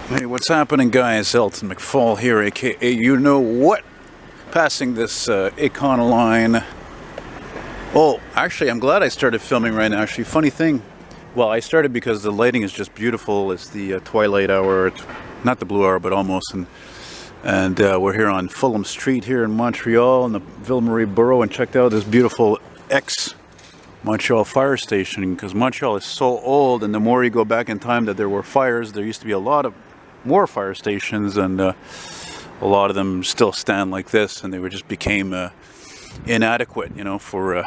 Hey, what's happening, guys? Elton McFall here, aka you know what? Passing this Econoline. Oh, actually, I'm glad I started filming right now. Actually, funny thing. Well, I started because the lighting is just beautiful. It's the twilight hour. It's not the blue hour, but almost. And we're here on Fulham Street here in Montreal in the Ville-Marie borough, and checked out this beautiful Montreal fire station, because Montreal is so old, and the more you go back in time that there were fires, there used to be a lot of more fire stations, and a lot of them still stand like this, and they just became inadequate, you know, for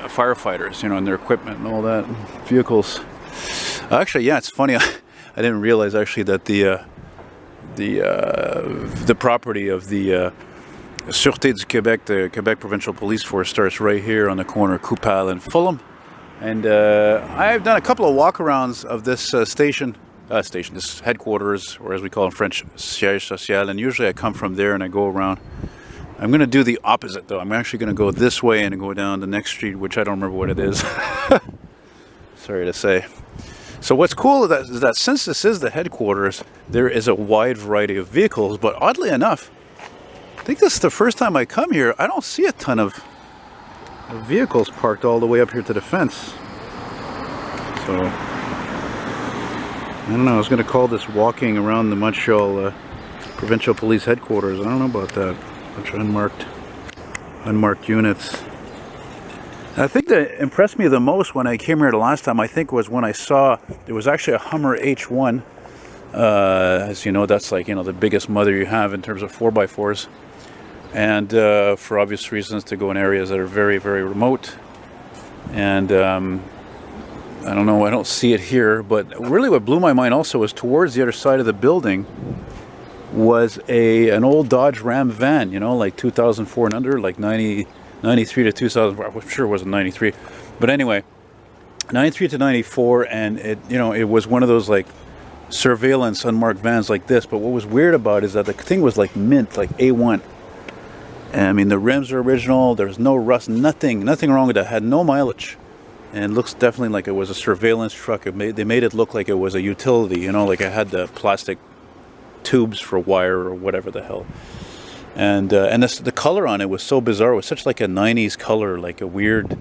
firefighters, you know, and their equipment and all that, vehicles. Actually, yeah, it's funny. I didn't realize actually that the property of the Sûreté du Québec, the Quebec Provincial Police Force, starts right here on the corner of Coupal and Fulham. And I've done a couple of walkarounds of this station, this headquarters, or as we call it in French, siège social. And usually I come from there and I go around. I'm going to do the opposite, though. I'm actually going to go this way and go down the next street, which I don't remember what it is. Sorry to say. So what's cool is that since this is the headquarters, there is a wide variety of vehicles. But oddly enough, I think this is the first time I come here. I don't see a ton of vehicles parked all the way up here to the fence. So I don't know, I was going to call this walking around the Montreal Provincial Police Headquarters. I don't know about that. Bunch of unmarked units. I think that impressed me the most when I came here the last time, I think, was when I saw there was actually a Hummer H1. As you know, that's like, you know, the biggest mother you have in terms of 4x4s. And for obvious reasons, to go in areas that are very, very remote. And I don't know, I don't see it here, but really what blew my mind also was towards the other side of the building was an old Dodge Ram van, you know, like 2004 and under, like 93 to 2004. I'm sure it wasn't 93, but anyway, 93 to 94, and it, you know, it was one of those like surveillance unmarked vans like this. But what was weird about it is that the thing was like mint, like A1. And I mean, the rims are original, there's no rust, nothing wrong with it. Had no mileage, and it looks definitely like it was a surveillance truck. They made it look like it was a utility, you know, like it had the plastic tubes for wire or whatever the hell. And the color on it was so bizarre. It was such like a 90s color, like a weird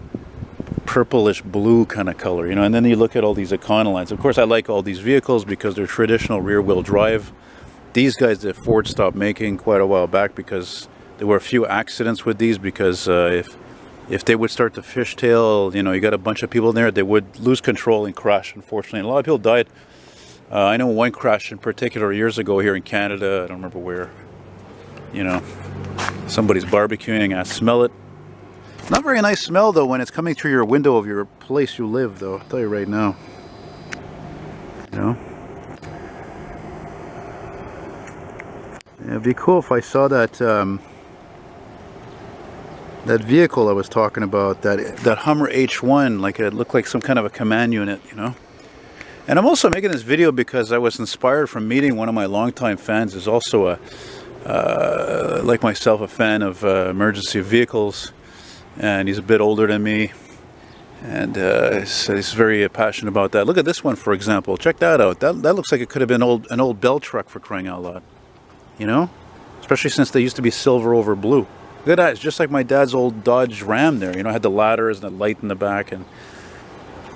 purplish blue kind of color, you know. And then you look at all these Econolines. Of course, I like all these vehicles because they're traditional rear-wheel drive. These guys that Ford stopped making quite a while back because there were a few accidents with these, because if they would start to fishtail, you know, you got a bunch of people in there, they would lose control and crash, unfortunately. And a lot of people died. I know one crash in particular years ago here in Canada. I don't remember where. You know, somebody's barbecuing. I smell it. Not very nice smell, though, when it's coming through your window of your place you live, though. I'll tell you right now. You know? Yeah, it'd be cool if I saw that that vehicle I was talking about, that Hummer H1, like it looked like some kind of a command unit, you know. And I'm also making this video because I was inspired from meeting one of my longtime fans. Is also like myself, a fan of emergency vehicles, and he's a bit older than me, and he's very passionate about that. Look at this one, for example. Check that out. That looks like it could have been an old Bell truck, for crying out loud, you know, especially since they used to be silver over blue. Look at that. It's just like my dad's old Dodge Ram there, you know, it had the ladders and the light in the back, and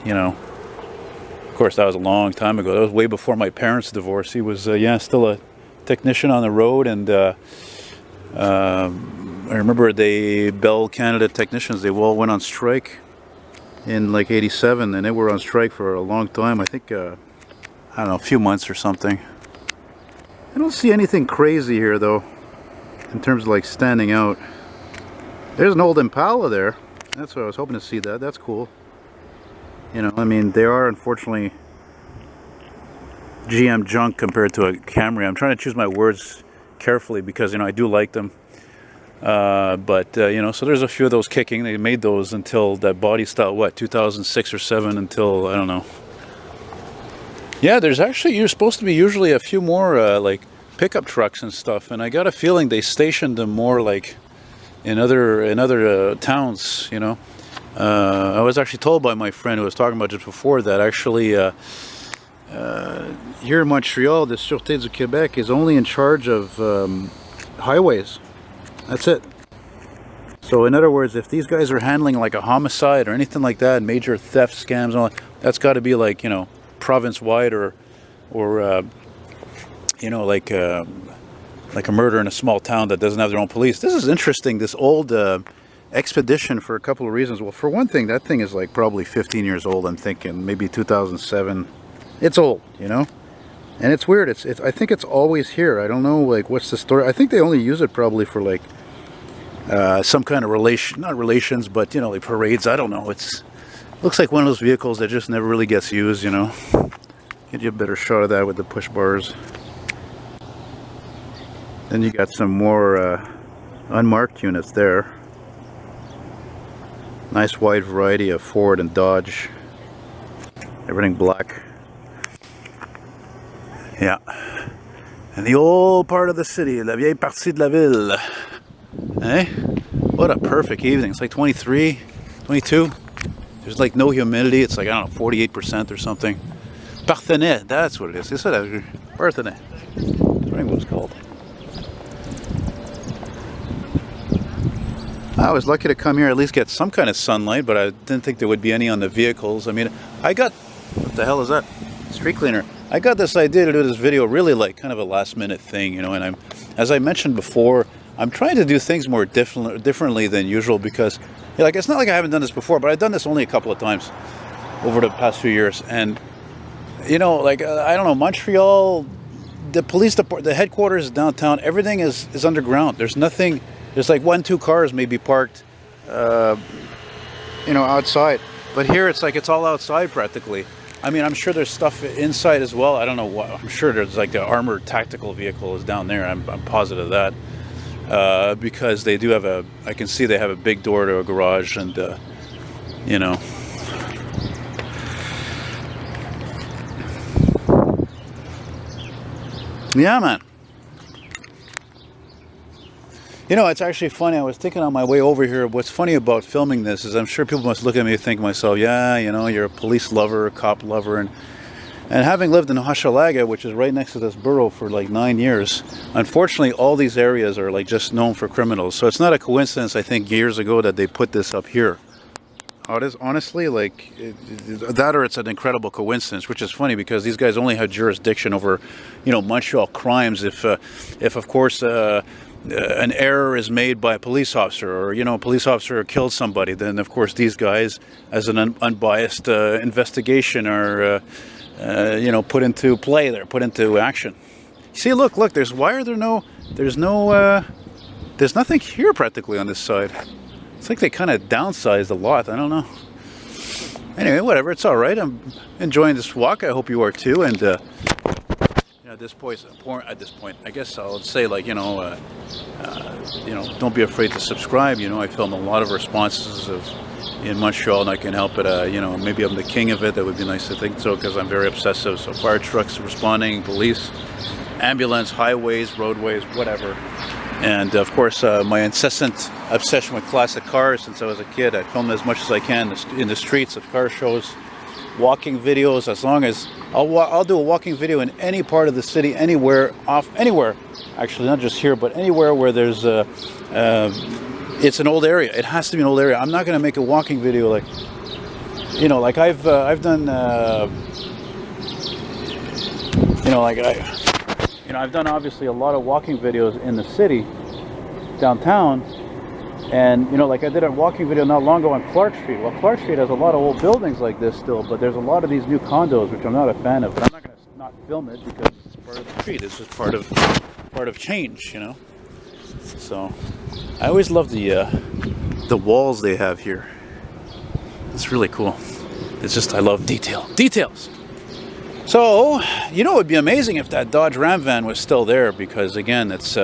you know, of course that was a long time ago. That was way before my parents' divorce. He was yeah, still a technician on the road. And I remember Bell Canada technicians, they all went on strike in like 87, and they were on strike for a long time. I think I don't know, a few months or something. I don't see anything crazy here, though, in terms of like standing out. There's an old Impala there. That's what I was hoping to see. That's cool. You know, I mean, they are unfortunately GM junk compared to a Camry. I'm trying to choose my words carefully because, you know, I do like them. But you know, so there's a few of those kicking. They made those until that body style, what, 2006 or 7, until, I don't know. Yeah, there's actually, you're supposed to be usually a few more like pickup trucks and stuff, and I got a feeling they stationed them more like in other towns, you know. I was actually told by my friend who was talking about just before that actually here in Montreal, the Sûreté du Québec is only in charge of highways. That's it. So in other words, if these guys are handling like a homicide or anything like that, major theft scams and all that, that's got to be like, you know, province-wide or you know, like a murder in a small town that doesn't have their own police. This is interesting, this old expedition, for a couple of reasons. Well, for one thing, that thing is like probably 15 years old, I'm thinking, maybe 2007. It's old, you know? And it's weird, I think it's always here. I don't know, like, what's the story? I think they only use it probably for like some kind of not relations, but, you know, like parades. I don't know. Looks like one of those vehicles that just never really gets used, you know? Get you a better shot of that with the push bars. Then you got some more unmarked units there. Nice wide variety of Ford and Dodge. Everything black. Yeah. And the old part of the city, la vieille partie de la ville. Eh? What a perfect evening. It's like 23, 22. There's like no humidity. It's like, I don't know, 48% or something. Partenay, that's what it is. It's a Partenay. That's what it's called. I was lucky to come here, at least get some kind of sunlight, but I didn't think there would be any on the vehicles. I mean, what the hell is that? Street cleaner. I got this idea to do this video really like kind of a last minute thing, you know, and as I mentioned before, I'm trying to do things more differently than usual because, you know, like, it's not like I haven't done this before, but I've done this only a couple of times over the past few years. And, you know, like, I don't know, Montreal, the police department, the headquarters downtown, everything is underground. There's nothing. There's like 1-2 cars maybe parked, you know, outside. But here it's like it's all outside practically. I mean, I'm sure there's stuff inside as well. I don't know what. I'm sure there's like the armored tactical vehicle is down there. I'm positive of that. Because they do have I can see they have a big door to a garage and, you know. Yeah, man. You know, it's actually funny. I was thinking on my way over here, what's funny about filming this is I'm sure people must look at me and think to myself, yeah, you know, you're a police lover, a cop lover. And having lived in Hochelaga, which is right next to this borough for like 9 years, unfortunately, all these areas are like just known for criminals. So it's not a coincidence, I think, years ago that they put this up here. Oh, it is honestly like that, or it's an incredible coincidence, which is funny because these guys only have jurisdiction over, you know, Montreal crimes if of course, an error is made by a police officer, or, you know, a police officer killed somebody, then of course these guys, as an unbiased investigation, are you know, put into play. They're put into action. See, look, there's nothing here practically on this side. It's like they kind of downsized a lot. I don't know. Anyway, whatever, it's all right. I'm enjoying this walk. I hope you are too. And at this point, I guess I'll say, like, you know, don't be afraid to subscribe. You know, I film a lot of responses in Montreal, and I can help it. You know, maybe I'm the king of it. That would be nice to think so, because I'm very obsessive. So fire trucks responding, police, ambulance, highways, roadways, whatever. And of course, my incessant obsession with classic cars since I was a kid. I film as much as I can in the streets of car shows, walking videos. As long as I'll do a walking video in any part of the city, anywhere, actually, not just here, but anywhere where there's it's an old area. It has to be an old area. I'm not going to make a walking video like, you know, like I've done, you know, like I've done obviously a lot of walking videos in the city, downtown, and, you know, like I did a walking video not long ago on Clark Street. Well, Clark Street has a lot of old buildings like this still, but there's a lot of these new condos, which I'm not a fan of, but I'm not going to not film it because it's part of the street. It's just part of change, you know. So I always love the walls they have here. It's really cool. It's just, I love details. So, you know, it would be amazing if that Dodge Ram van was still there, because again, it's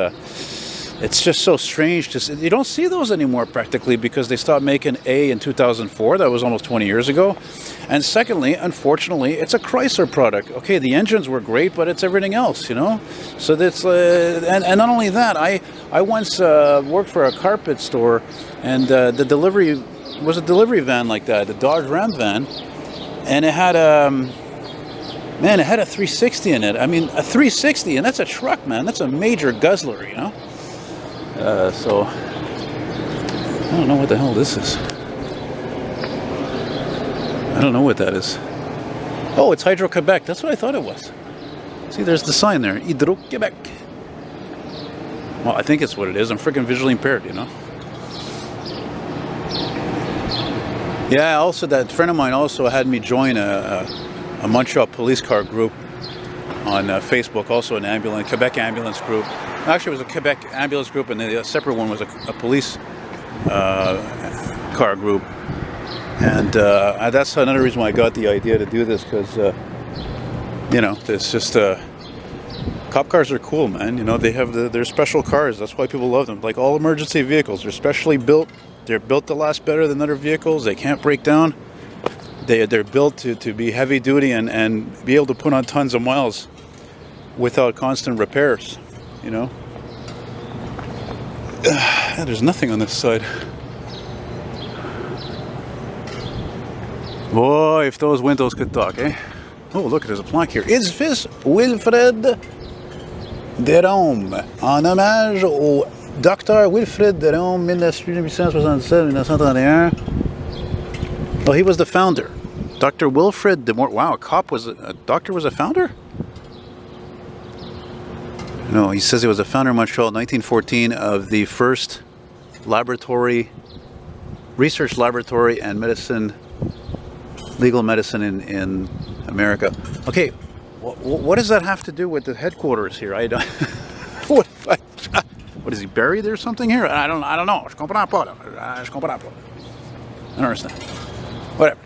just so strange to see. You don't see those anymore practically, because they stopped making A in 2004. That was almost 20 years ago. And secondly, unfortunately, it's a Chrysler product. Okay, the engines were great, but it's everything else, you know. So that's and not only that, I once worked for a carpet store, and the delivery was a delivery van like that, the Dodge Ram van, and it had Man, it had a 360 in it. I mean, a 360, and that's a truck, man. That's a major guzzler, you know? So, I don't know what the hell this is. I don't know what that is. Oh, it's Hydro-Quebec. That's what I thought it was. See, there's the sign there. Hydro-Quebec. Well, I think it's what it is. I'm freaking visually impaired, you know? Yeah, also, that friend of mine also had me join a Montreal police car group on Facebook, also an ambulance, Quebec ambulance group. Actually, it was a Quebec ambulance group, and the separate one was a police car group. And that's another reason why I got the idea to do this, because, you know, it's just, cop cars are cool, man. You know, they have they're special cars. That's why people love them. Like all emergency vehicles, they're specially built. They're built to last better than other vehicles. They can't break down. They're built to be heavy duty and be able to put on tons of miles without constant repairs, you know. There's nothing on this side. Boy, if those windows could talk, eh? Oh, look, there's a plaque here. Is fils Wilfred Derome, en hommage au Dr. Wilfred Derome, 1867-1931. Well, he was the founder. Dr. Wilfred Demore. Wow, a doctor was a founder? No, he says he was a founder in Montreal in 1914 of the first research laboratory and legal medicine in America. Okay, what does that have to do with the headquarters here? I don't. What is he buried or something here? I don't know. I don't understand. Whatever.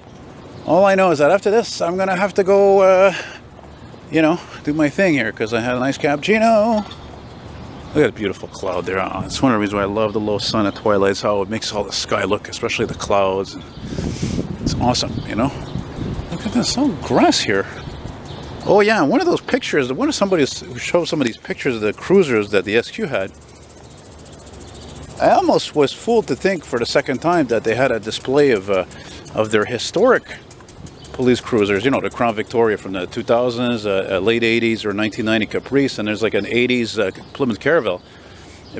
All I know is that after this, I'm gonna have to go, you know, do my thing here because I had a nice cappuccino. Look at the beautiful cloud there. Oh, it's one of the reasons why I love the low sun at twilight. It's how it makes all the sky look, especially the clouds. It's awesome, you know. Look at this, all grass here. Oh yeah, one of those pictures. Somebody who showed some of these pictures of the cruisers that the SQ had. I almost was fooled to think for the second time that they had a display of their historic police cruisers, you know, the Crown Victoria from the 2000s, late 80s or 1990 Caprice, and there's like an 80s Plymouth Caravelle.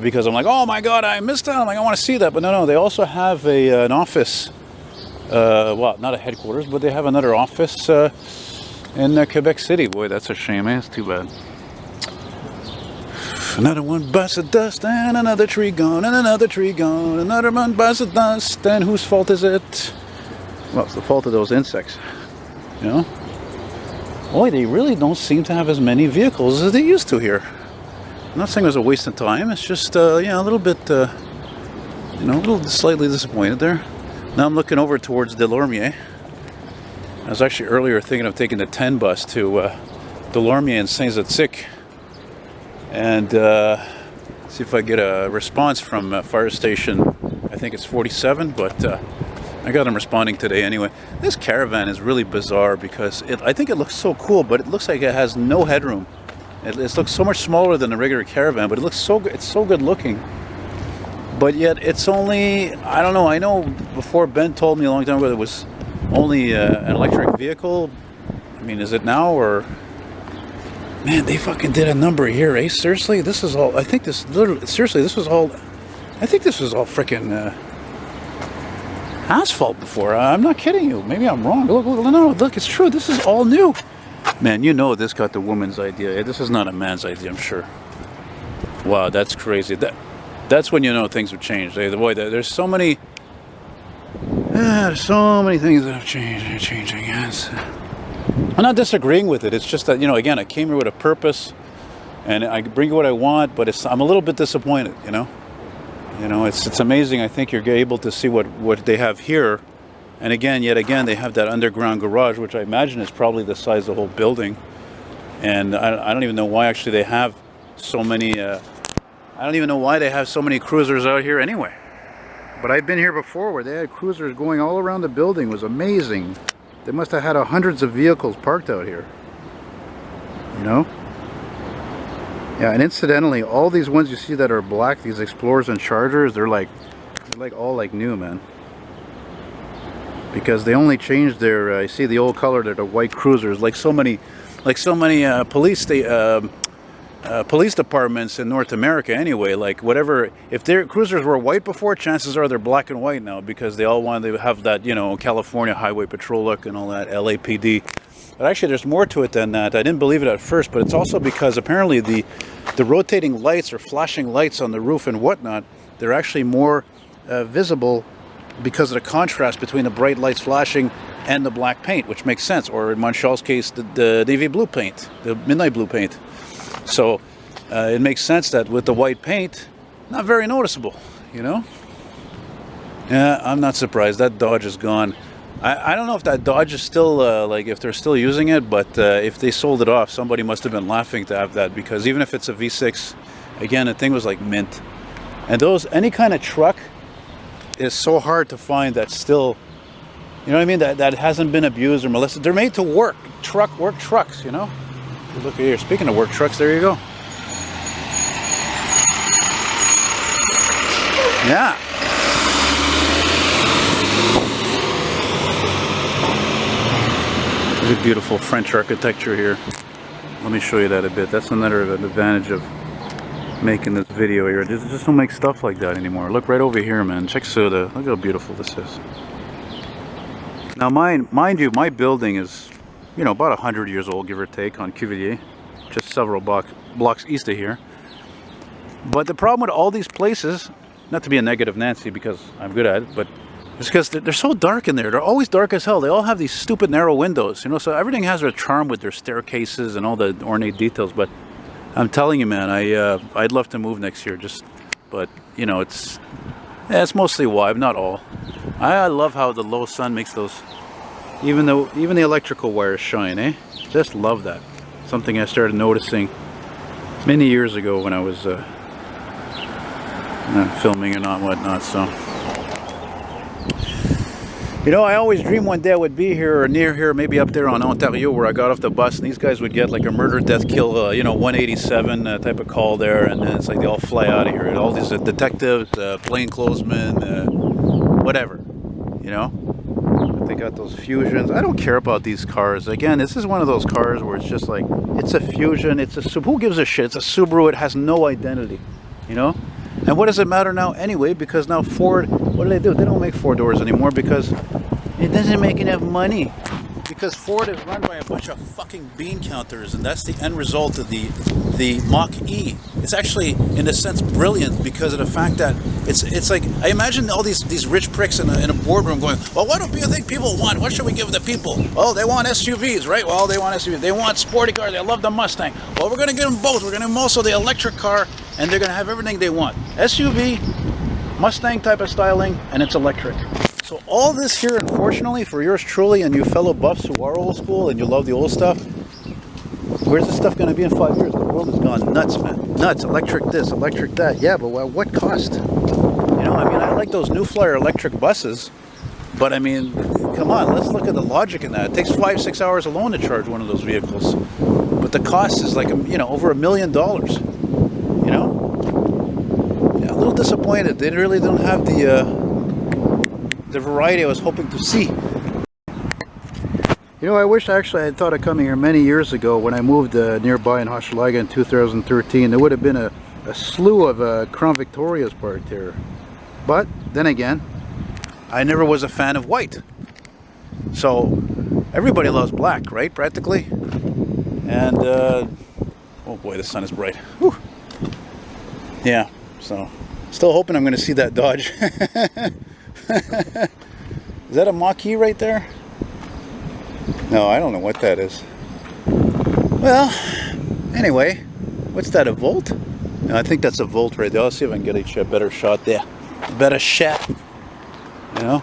Because I'm like, oh my God, I missed out. I'm like, I want to see that. But no, they also have an office, well, not a headquarters, but they have another office in Quebec City. Boy, that's a shame, eh? It's too bad. Another one bites the dust, and another tree gone, and another tree gone. Another one bites the dust, and whose fault is it? Well, it's the fault of those insects. You know? Boy, they really don't seem to have as many vehicles as they used to here. I'm not saying it was a waste of time. It's just, yeah, a little bit, you know, a little slightly disappointed there. Now I'm looking over towards Delormier. I was actually earlier thinking of taking the 10 bus to Delormier and Saint-Zotique. And see if I get a response from fire station, I think it's 47, but I got them responding today anyway. This caravan is really bizarre because I think it looks so cool, but it looks like it has no headroom. It looks so much smaller than a regular caravan, but it looks so good. It's so good looking. But yet it's only, I don't know, I know before Ben told me a long time ago it was only an electric vehicle. I mean, is it now or... Man, they fucking did a number here, eh? Seriously? This is all... I think this... Literally, seriously, this was all... I think this was all freaking asphalt before. I'm not kidding you. Maybe I'm wrong. Look, no, look, it's true. This is all new. Man, you know this got the woman's idea. This is not a man's idea, I'm sure. Wow, that's crazy. That's when you know things have changed. Eh? Boy, there's so many... there's so many things that have changed. They're changing, yes. I'm not disagreeing with it. It's just that, you know, again, I came here with a purpose, and I bring you what I want, but I'm a little bit disappointed, you know. You know, it's amazing. I think you're able to see what they have here, and again, yet again, they have that underground garage, which I imagine is probably the size of the whole building. And I don't even know why actually they have so many. I don't even know why they have so many cruisers out here anyway. But I've been here before where they had cruisers going all around the building. It was amazing. They must have had hundreds of vehicles parked out here. You know? Yeah, and incidentally, all these ones you see that are black, these Explorers and Chargers, they're all like new, man. because they only changed their. I see the old color. They're the white cruisers, like so many police departments in North America. Anyway, like whatever. If their cruisers were white before, chances are they're black and white now because they all want to have that, you know, California Highway Patrol look and all that, LAPD. But actually, there's more to it than that. I didn't believe it at first, but it's also because apparently the rotating lights or flashing lights on the roof and whatnot, they're actually more visible because of the contrast between the bright lights flashing and the black paint, which makes sense. Or in Montreal's case, the navy blue paint, the midnight blue paint. So it makes sense that with the white paint, not very noticeable, you know? Yeah, I'm not surprised. That Dodge is gone. I don't know if that Dodge is still, like, if they're still using it, but if they sold it off, somebody must have been laughing to have that, because even if it's a V6, again, the thing was like mint. And those, any kind of truck is so hard to find that's still, you know what I mean, that hasn't been abused or molested. They're made to work trucks, you know? Look here, speaking of work trucks, there you go. Yeah. Look at beautiful French architecture here. Let me show you that a bit. That's another advantage of making this video here. Just don't make stuff like that anymore. Look right over here, man. Check Soda. Look how beautiful this is. Now, mind you, my building is, you know, about 100 years old, give or take, on Cuvier, just several blocks east of here. But the problem with all these places, not to be a negative Nancy because I'm good at it, but it's because they're so dark in there. They're always dark as hell. They all have these stupid narrow windows, you know, so everything has their charm with their staircases and all the ornate details. But I'm telling you, man, I'd love to move next year, but you know, it's mostly why, not all. I love how the low sun makes those, even the electrical wires shine, eh? Just love that. Something I started noticing many years ago when I was filming and whatnot. So, you know, I always dreamed one day I would be here or near here, maybe up there on Ontario, where I got off the bus and these guys would get like a murder, death, kill, you know, 187 type of call there, and then it's like they all fly out of here. And all these detectives, plainclothesmen, whatever, you know. They got those Fusions. I don't care about these cars. Again, this is one of those cars where it's just like, it's a Fusion, who gives a shit? It's a Subaru, it has no identity, you know? And what does it matter now anyway? Because now Ford, what do? They don't make 4 doors anymore because it doesn't make enough money. Because Ford is run by a bunch of fucking bean counters, and that's the end result of the Mach-E. It's actually, in a sense, brilliant because of the fact that it's like, I imagine all these rich pricks in a boardroom going, well, what do you think people want? What should we give the people? Oh, they want SUVs, right? Well, they want SUVs. They want sporty cars. They love the Mustang. Well, we're going to give them both. We're going to give them also the electric car, and they're going to have everything they want. SUV, Mustang type of styling, and it's electric. So all this here, unfortunately, for yours truly and you fellow buffs who are old school and you love the old stuff, where's this stuff going to be in 5 years? The world has gone nuts, man. Nuts. Electric this, electric that. Yeah, but what cost? You know, I mean, I like those New Flyer electric buses, but I mean, come on, let's look at the logic in that. It takes 5-6 hours alone to charge one of those vehicles. But the cost is like, you know, over $1 million. You know? Yeah, a little disappointed. They really don't have the variety I was hoping to see. You know, I wish actually I had thought of coming here many years ago when I moved nearby in Hochelaga in 2013. There would have been a slew of Crown Victorias parked here. But then again, I never was a fan of white. So everybody loves black, right? Practically. And oh boy, the sun is bright. Whew. Yeah, so still hoping I'm going to see that Dodge. Is that a Mach-E right there? No, I don't know what that is. Well, anyway, what's that, a Volt? No, I think that's a Volt right there. I'll see if I can get a better shot there. Better shot. You know?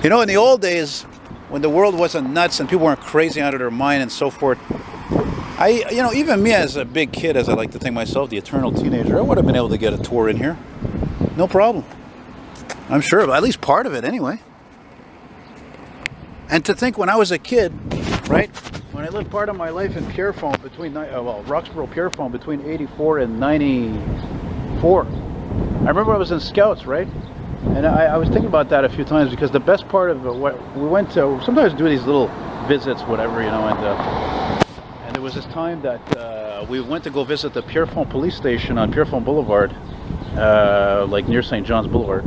You know, in the old days, when the world wasn't nuts and people weren't crazy out of their mind and so forth, you know, even me as a big kid, as I like to think myself, the eternal teenager, I would have been able to get a tour in here. No problem. I'm sure, but at least part of it anyway. And to think when I was a kid, right, when I lived part of my life in Pierrefonds between, Roxborough, Pierrefonds between 84 and 94. I remember I was in Scouts, right? And I was thinking about that a few times, because the best part of what we went to, sometimes do these little visits, whatever, you know, and there was this time that we went to go visit the Pierrefonds police station on Pierrefonds Boulevard, like near St. John's Boulevard.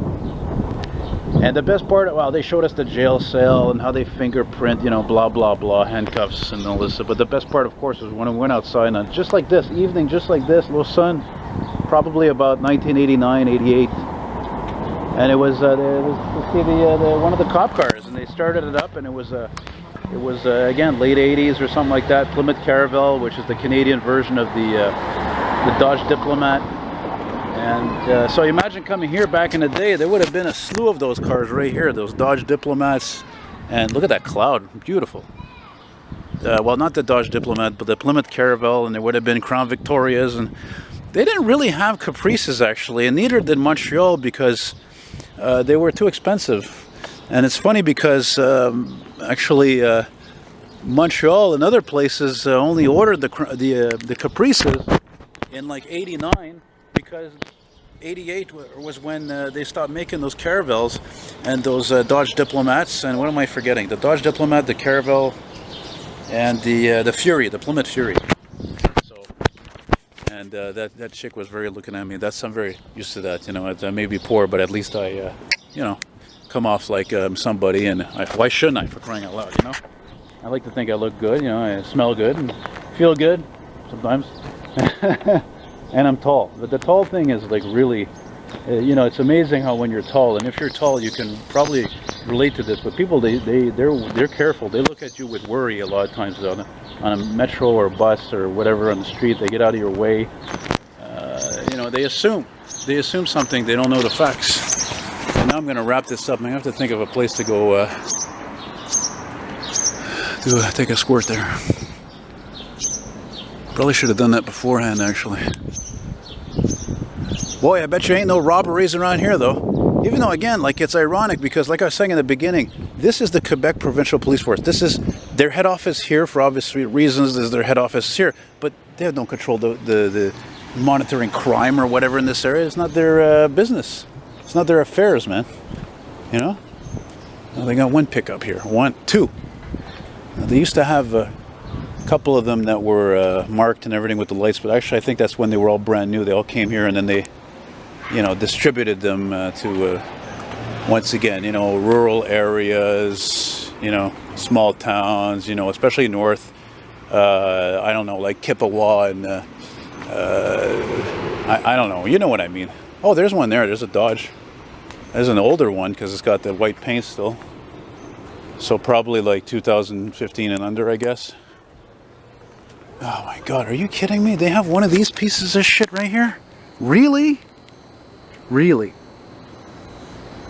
And the best part, well, they showed us the jail cell and how they fingerprint, you know, blah, blah, blah, handcuffs and all this. But the best part, of course, was when we went outside, and just like this, evening, just like this, little sun, probably about 1989, 88. And it was, one of the cop cars, and they started it up, and it was again, late 80s or something like that, Plymouth Caravel, which is the Canadian version of the Dodge Diplomat. And so imagine coming here back in the day, there would have been a slew of those cars right here, those Dodge Diplomats. And look at that cloud, beautiful. Well, not the Dodge Diplomat, but the Plymouth Caravel, and there would have been Crown Victorias. And they didn't really have Caprices, actually, and neither did Montreal, because they were too expensive. And it's funny because actually Montreal and other places only ordered the Caprices in like '89, because '88 was when they stopped making those Caravels and those Dodge Diplomats. And what am I forgetting? The Dodge Diplomat, the Caravel, and the Fury, the Plymouth Fury. So, and that chick was very looking at me. I'm very used to that. You know, I may be poor, but at least I, you know, come off like somebody. And why shouldn't I, for crying out loud? You know, I like to think I look good. You know, I smell good and feel good sometimes. And I'm tall, but the tall thing is like really, you know, it's amazing how when you're tall, and if you're tall, you can probably relate to this. But people, they're careful. They look at you with worry a lot of times on a metro or bus or whatever on the street. They get out of your way. You know, they assume something. They don't know the facts. And now I'm going to wrap this up. I have to think of a place to go take a squirt there. Probably should have done that beforehand, actually. Boy, I bet you ain't no robberies around here, though. Even though, again, like, it's ironic, because like I was saying in the beginning, this is the Quebec Provincial Police Force. This is their head office here for obvious reasons. This is their head office here, but they don't control the monitoring crime or whatever in this area. It's not their business. It's not their affairs, man. You know? Well, they got one pickup here. Two. Now, they used to have a couple of them that were marked and everything with the lights, but actually I think that's when they were all brand new. They all came here, and then they, you know, distributed them to once again, you know, rural areas, you know, small towns, you know, especially north, I don't know, like Kippawa, and I don't know, you know what I mean. Oh, there's one there. There's a Dodge. There's an older one because it's got the white paint still, so probably like 2015 and under, I guess. Oh my God, are you kidding me? They have one of these pieces of shit right here? Really? Really?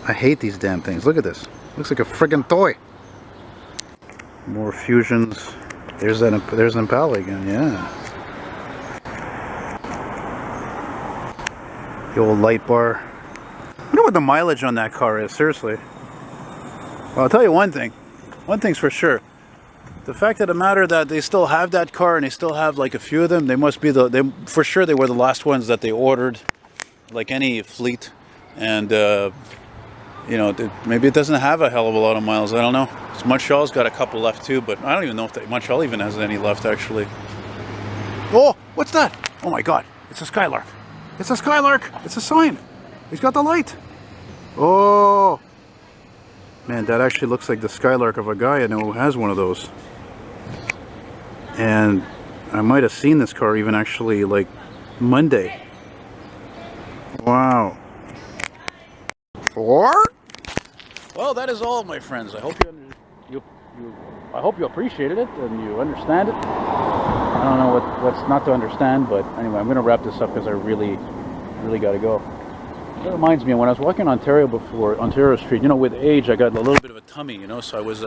I hate these damn things. Look at this. Looks like a friggin' toy. More Fusions. There's an Impala again, yeah. The old light bar. I wonder what the mileage on that car is, seriously. Well, I'll tell you one thing. One thing's for sure. The fact of the matter that they still have that car, and they still have like a few of them, they must be for sure they were the last ones that they ordered, like any fleet. And you know, maybe it doesn't have a hell of a lot of miles. I don't know. Montreal's got a couple left too, but I don't even know if Montreal even has any left, actually. Oh, what's that? Oh my God, it's a Skylark. It's a Skylark. It's a sign. He's got the light. Oh man, that actually looks like the Skylark of a guy I know who has one of those. And I might have seen this car even actually like Monday. Wow. Well, that is all, my friends. I hope I hope you appreciated it and you understand it. I don't know what's not to understand, but anyway, I'm going to wrap this up because I really got to go. That reminds me, when I was walking Ontario before, Ontario Street, you know, with age, I got a little bit of a tummy, you know, so I was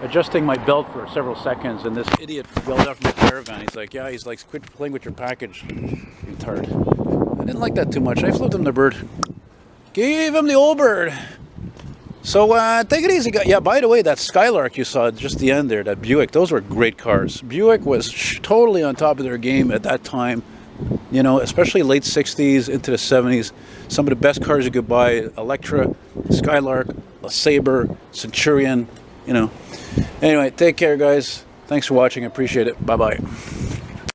adjusting my belt for several seconds, and this idiot yelled out from the caravan. He's like, yeah, he's like, quit playing with your package, you tart. I didn't like that too much. I flipped him the bird. Gave him the old bird. So, take it easy, guys. Yeah, by the way, that Skylark you saw just the end there, that Buick, those were great cars. Buick was totally on top of their game at that time. You know, especially late 60s into the 70s. Some of the best cars you could buy: Electra, Skylark, LeSabre, Centurion, you know. Anyway, take care, guys. Thanks for watching. I appreciate it. Bye-bye.